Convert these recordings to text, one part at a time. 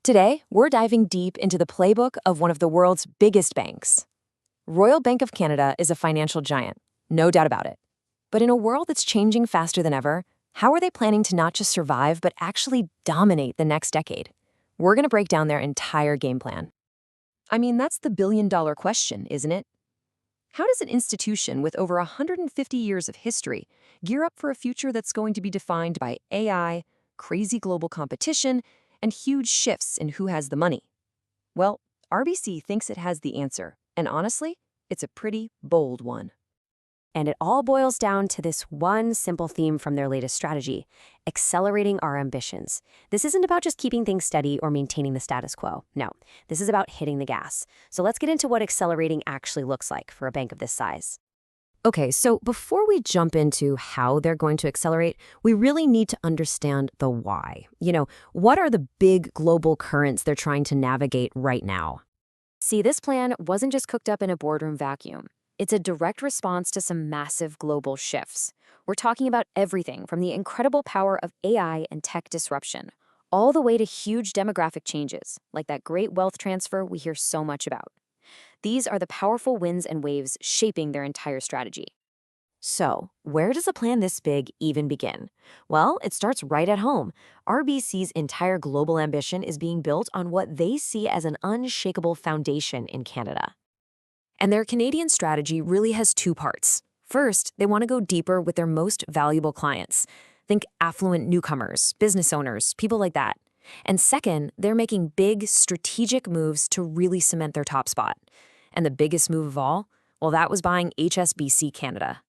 Today, we're diving deep into the playbook of one of the world's biggest banks. Royal Bank of Canada is a financial giant, no doubt about it. But in a world that's changing faster than ever, how are they planning to not just survive, but actually dominate the next decade? We're going to break down their entire game plan. I mean, that's the billion-dollar question, isn't it? How does an institution with over 150 years of history gear up for a future that's going to be defined by AI, crazy global competition, and huge shifts in who has the money? Well, RBC thinks it has the answer, and honestly, it's a pretty bold one. And it all boils down to this one simple theme from their latest strategy: accelerating our ambitions. This isn't about just keeping things steady or maintaining the status quo. No, this is about hitting the gas. So let's get into what accelerating actually looks like for a bank of this size. Okay, so before we jump into how they're going to accelerate, we really need to understand the why. What are the big global currents they're trying to navigate right now? See, this plan wasn't just cooked up in a boardroom vacuum. It's a direct response to some massive global shifts. We're talking about everything from the incredible power of AI and tech disruption, all the way to huge demographic changes, like that great wealth transfer we hear so much about. These are the powerful winds and waves shaping their entire strategy. So, where does a plan this big even begin? Well, it starts right at home. RBC's entire global ambition is being built on what they see as an unshakable foundation in Canada. And their Canadian strategy really has two parts. First, they want to go deeper with their most valuable clients. Think affluent newcomers, business owners, people like that. And second, they're making big, strategic moves to really cement their top spot. And the biggest move of all? Well, that was buying HSBC Canada.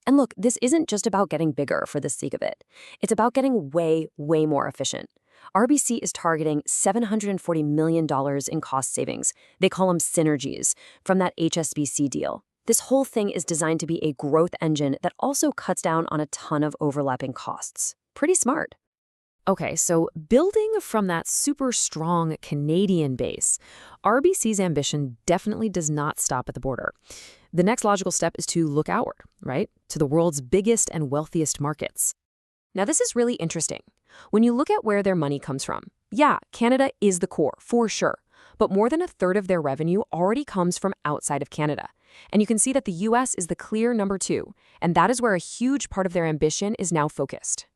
And look, this isn't just about getting bigger for the sake of it. It's about getting way, way more efficient. RBC is targeting $740 million in cost savings. They call them synergies from that HSBC deal. This whole thing is designed to be a growth engine that also cuts down on a ton of overlapping costs. Pretty smart. Okay, so building from that super strong Canadian base, RBC's ambition definitely does not stop at the border. The next logical step is to look outward, right? To the world's biggest and wealthiest markets. Now, this is really interesting. When you look at where their money comes from, yeah, Canada is the core, for sure. But more than a third of their revenue already comes from outside of Canada. And you can see that the US is the clear number two, and that is where a huge part of their ambition is now focused.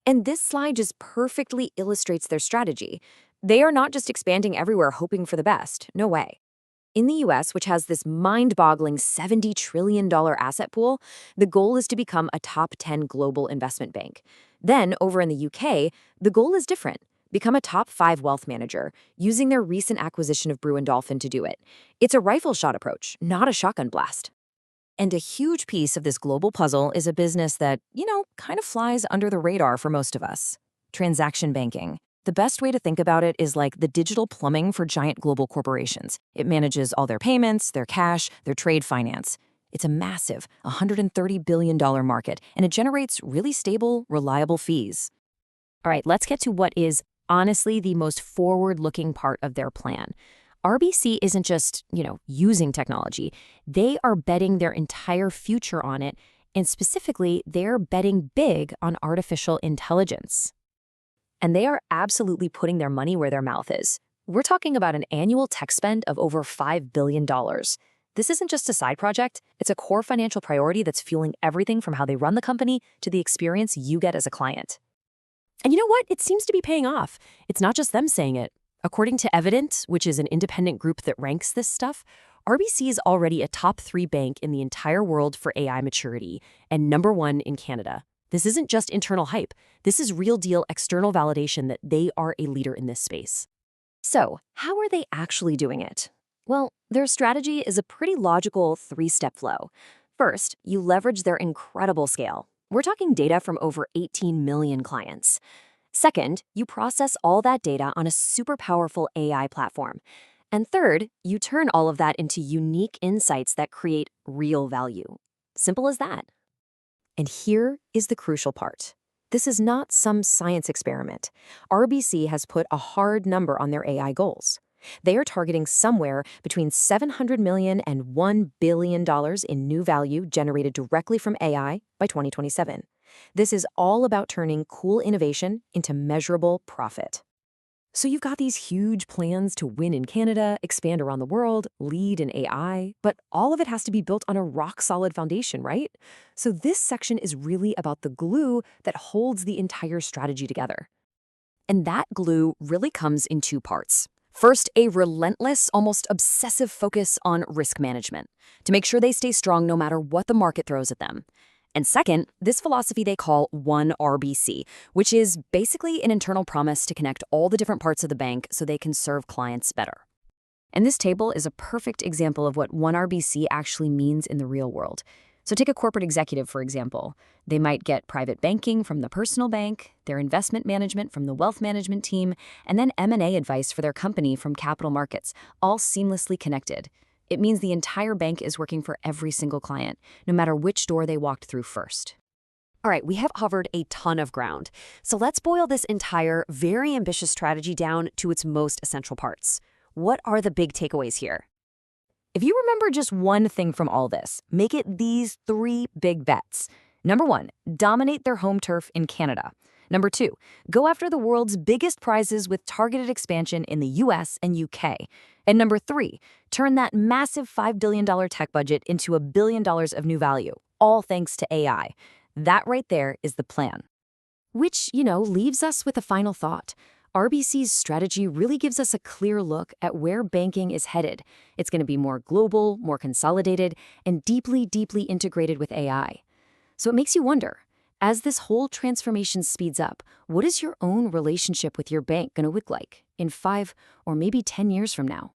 And this slide just perfectly illustrates their strategy. They are not just expanding everywhere hoping for the best. No way. In the US, which has this mind-boggling $70 trillion asset pool, the goal is to become a top 10 global investment bank. Then, over in the UK, the goal is different. Become a top 5 wealth manager, using their recent acquisition of Brewin Dolphin to do it. It's a rifle shot approach, not a shotgun blast. And a huge piece of this global puzzle is a business that, kind of flies under the radar for most of us. Transaction banking. The best way to think about it is like the digital plumbing for giant global corporations. It manages all their payments, their cash, their trade finance. It's a massive $130 billion market, and it generates really stable, reliable fees. All right, let's get to what is honestly the most forward-looking part of their plan. RBC isn't just, using technology. They are betting their entire future on it, and specifically, they're betting big on artificial intelligence. And they are absolutely putting their money where their mouth is. We're talking about an annual tech spend of over $5 billion. This isn't just a side project, it's a core financial priority that's fueling everything from how they run the company to the experience you get as a client. And you know what? It seems to be paying off. It's not just them saying it. According to Evident, which is an independent group that ranks this stuff, RBC is already a top 3 bank in the entire world for AI maturity and number 1 in Canada. This isn't just internal hype. This is real deal external validation that they are a leader in this space. So, how are they actually doing it? Well, their strategy is a pretty logical 3-step flow. First, you leverage their incredible scale. We're talking data from over 18 million clients. Second, you process all that data on a super powerful AI platform. And third, you turn all of that into unique insights that create real value. Simple as that. And here is the crucial part. This is not some science experiment. RBC has put a hard number on their AI goals. They are targeting somewhere between $700 million and $1 billion in new value generated directly from AI by 2027. This is all about turning cool innovation into measurable profit. So you've got these huge plans to win in Canada, expand around the world, lead in AI, but all of it has to be built on a rock-solid foundation, right? So this section is really about the glue that holds the entire strategy together. And that glue really comes in two parts. First, a relentless, almost obsessive focus on risk management to make sure they stay strong no matter what the market throws at them. And second, this philosophy they call 1RBC, which is basically an internal promise to connect all the different parts of the bank so they can serve clients better. And this table is a perfect example of what 1RBC actually means in the real world. So take a corporate executive, for example. They might get private banking from the personal bank, their investment management from the wealth management team, and then M&A advice for their company from capital markets, all seamlessly connected. It means the entire bank is working for every single client, no matter which door they walked through first. All right, we have covered a ton of ground. So let's boil this entire, very ambitious strategy down to its most essential parts. What are the big takeaways here? If you remember just one thing from all this, make it these three big bets. Number one, dominate their home turf in Canada. Number two, go after the world's biggest prizes with targeted expansion in the US and UK. And number three, turn that massive $5 billion tech budget into $1 billion of new value, all thanks to AI. That right there is the plan. Which, leaves us with a final thought. RBC's strategy really gives us a clear look at where banking is headed. It's going to be more global, more consolidated, and deeply, deeply integrated with AI. So it makes you wonder, as this whole transformation speeds up, what is your own relationship with your bank going to look like in 5 or maybe 10 years from now?